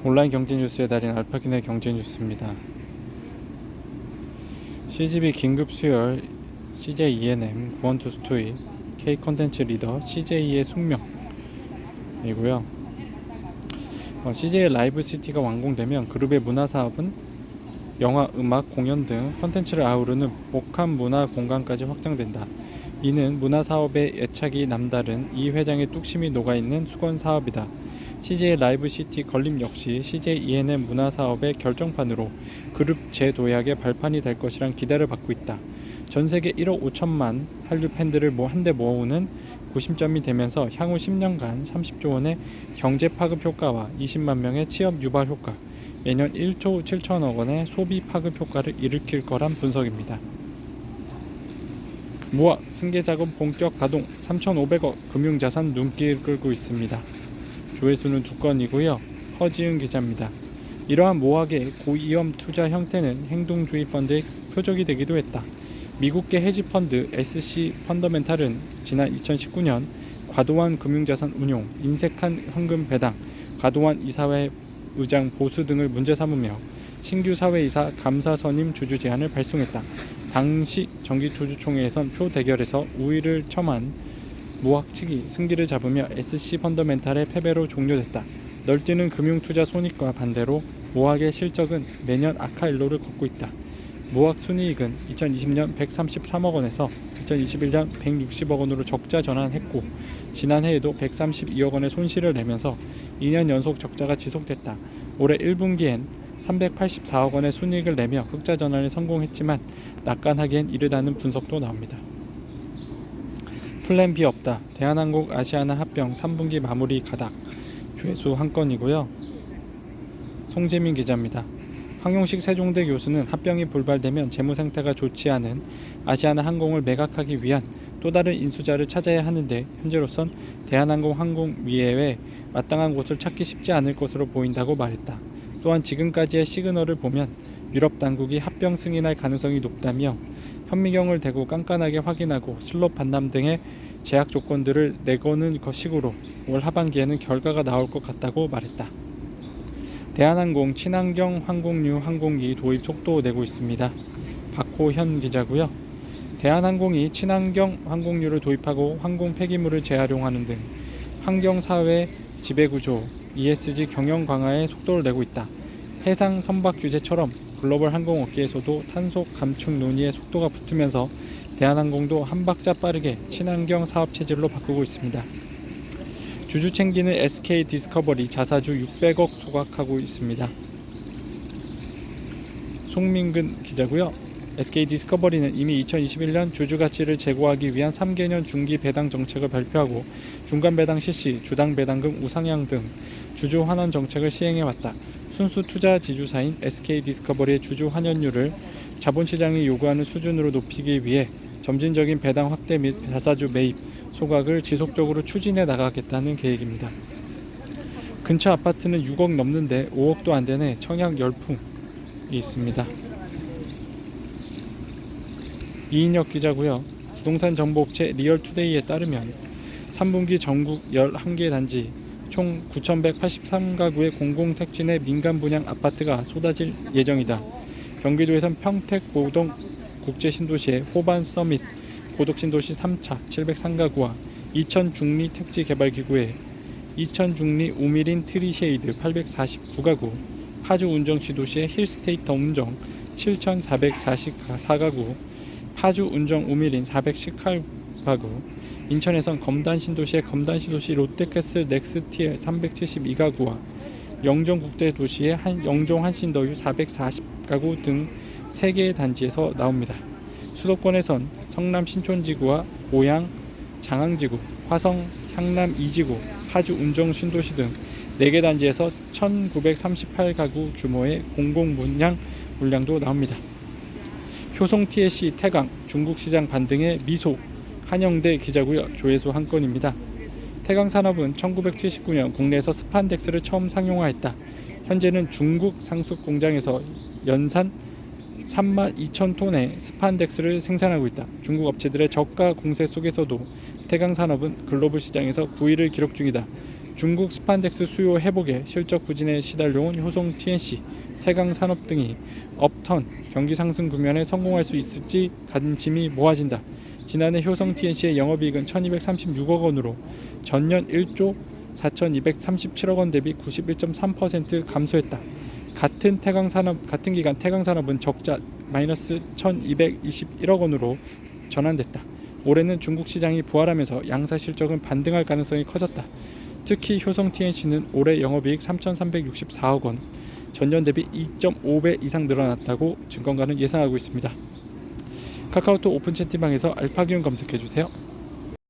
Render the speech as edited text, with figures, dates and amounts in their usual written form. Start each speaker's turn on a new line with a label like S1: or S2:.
S1: 온라인 경제 뉴스의 달인 알파긴의 경제 뉴스입니다. CGV 긴급 수혈 CJ ENM 구원투수 투입 K 콘텐츠 리더 CJ의 숙명이고요. CJ 라이브 시티가 완공되면 그룹의 문화 사업은 영화, 음악, 공연 등 콘텐츠를 아우르는 복합 문화 공간까지 확장된다. 이는 문화 사업의 애착이 남다른 이 회장의 뚝심이 녹아있는 수건 사업이다. CJ 라이브 시티 건립 역시 CJ ENM 문화 사업의 결정판으로 그룹 재도약의 발판이 될 것이란 기대를 받고 있다. 전 세계 1억 5천만 한류 팬들을 한데 모으는 구심점이 되면서 향후 10년간 30조 원의 경제 파급 효과와 20만 명의 취업 유발 효과, 매년 1조 7천억 원의 소비 파급 효과를 일으킬 거란 분석입니다. 무학 승계자금 본격 가동 3,500억 금융자산 눈길 끌고 있습니다. 조회수는 2건이고요. 허지은 기자입니다. 이러한 모학의 고위험 투자 형태는 행동주의 펀드의 표적이 되기도 했다. 미국계 헤지펀드 SC 펀더멘탈은 지난 2019년 과도한 금융자산 운용, 인색한 현금 배당, 과도한 이사회 의장 보수 등을 문제 삼으며 신규 사회이사 감사 선임 주주 제안을 발송했다. 당시 정기주주총회에선 표 대결에서 우위를 점한 모학 측이 승기를 잡으며 SC 펀더멘탈의 패배로 종료됐다. 널뛰는 금융투자 손익과 반대로 모학의 실적은 매년 악화 일로를 걷고 있다. 모학 순이익은 2020년 133억 원에서 2021년 160억 원으로 적자 전환했고 지난해에도 132억 원의 손실을 내면서 2년 연속 적자가 지속됐다. 올해 1분기엔 384억 원의 순이익을 내며 흑자 전환에 성공했지만 낙관하기엔 이르다는 분석도 나옵니다. 플랜 B 없다. 대한항공 아시아나 합병 3분기 마무리 가닥. 조회수 1건이고요. 송재민 기자입니다. 황용식 세종대 교수는 합병이 불발되면 재무 상태가 좋지 않은 아시아나 항공을 매각하기 위한 또 다른 인수자를 찾아야 하는데 현재로선 대한항공 항공위에 마땅한 곳을 찾기 쉽지 않을 것으로 보인다고 말했다. 또한 지금까지의 시그널을 보면 유럽 당국이 합병 승인할 가능성이 높다며 현미경을 대고 깐깐하게 확인하고 슬롯 반납 등의 제약 조건들을 내거는 것식으로 올 하반기에는 결과가 나올 것 같다고 말했다. 대한항공 친환경 항공유 항공기 도입 속도 내고 있습니다. 박호현 기자고요. 대한항공이 친환경 항공유를 도입하고 항공 폐기물을 재활용하는 등 환경사회 지배구조 ESG 경영 강화에 속도를 내고 있다. 해상 선박 규제처럼 글로벌 항공업계에서도 탄소 감축 논의에 속도가 붙으면서 대한항공도 한 박자 빠르게 친환경 사업 체질로 바꾸고 있습니다. 주주 챙기는 SK 디스커버리 자사주 600억 소각하고 있습니다. 송민근 기자고요. SK 디스커버리는 이미 2021년 주주 가치를 제고하기 위한 3개년 중기 배당 정책을 발표하고 중간 배당 실시, 주당 배당금 우상향 등 주주 환원 정책을 시행해왔다. 순수 투자 지주사인 SK 디스커버리의 주주 환원율을 자본시장이 요구하는 수준으로 높이기 위해 점진적인 배당 확대 및 자사주 매입, 소각을 지속적으로 추진해 나가겠다는 계획입니다. 근처 아파트는 6억 넘는데 5억도 안 되네 청약 열풍이 있습니다. 이인혁 기자고요. 부동산 정보업체 리얼투데이에 따르면 3분기 전국 11개 단지 총 9,183가구의 공공택지 내 민간 분양 아파트가 쏟아질 예정이다. 경기도에선 평택 고동 국제신도시의 호반 서밋 고덕신도시 3차 703가구와 이천 중리 택지개발기구의 이천 중리 우미린 트리쉐이드 849가구, 파주 운정시도시의 힐스테이터 운정 7,444가구, 파주 운정 우미린 418가구, 인천에선 검단신도시의 검단신도시 롯데캐슬 넥스티엘 372가구와 영종국대도시의 영종 한신더유 440가구 등 3개의 단지에서 나옵니다. 수도권에선 성남 신촌지구와 오양 장항지구, 화성 향남 2지구, 파주 운정 신도시 등 4개 단지에서 1938가구 규모의 공공분양 물량도 나옵니다. 효성 TSC 태강, 중국시장 반등의 미소, 한영대 기자고요. 조회수 1건입니다. 태강산업은 1979년 국내에서 스판덱스를 처음 상용화했다. 현재는 중국 상속 공장에서 연산 32,000톤의 스판덱스를 생산하고 있다. 중국 업체들의 저가 공세 속에서도 태강산업은 글로벌 시장에서 9위를 기록 중이다. 중국 스판덱스 수요 회복에 실적 부진에 시달려온 효성 TNC, 태강산업 등이 업턴 경기 상승 국면에 성공할 수 있을지 관심이 모아진다. 지난해 효성 TNC의 영업이익은 1,236억 원으로 전년 1조 4,237억 원 대비 91.3% 감소했다. 같은 기간 태강산업은 적자 마이너스 1,221억 원으로 전환됐다. 올해는 중국 시장이 부활하면서 양사 실적은 반등할 가능성이 커졌다. 특히 효성 TNC는 올해 영업이익 3,364억 원, 전년 대비 2.5배 이상 늘어났다고 증권가는 예상하고 있습니다. 카카오톡 오픈 채팅방에서 알파기운 검색해주세요.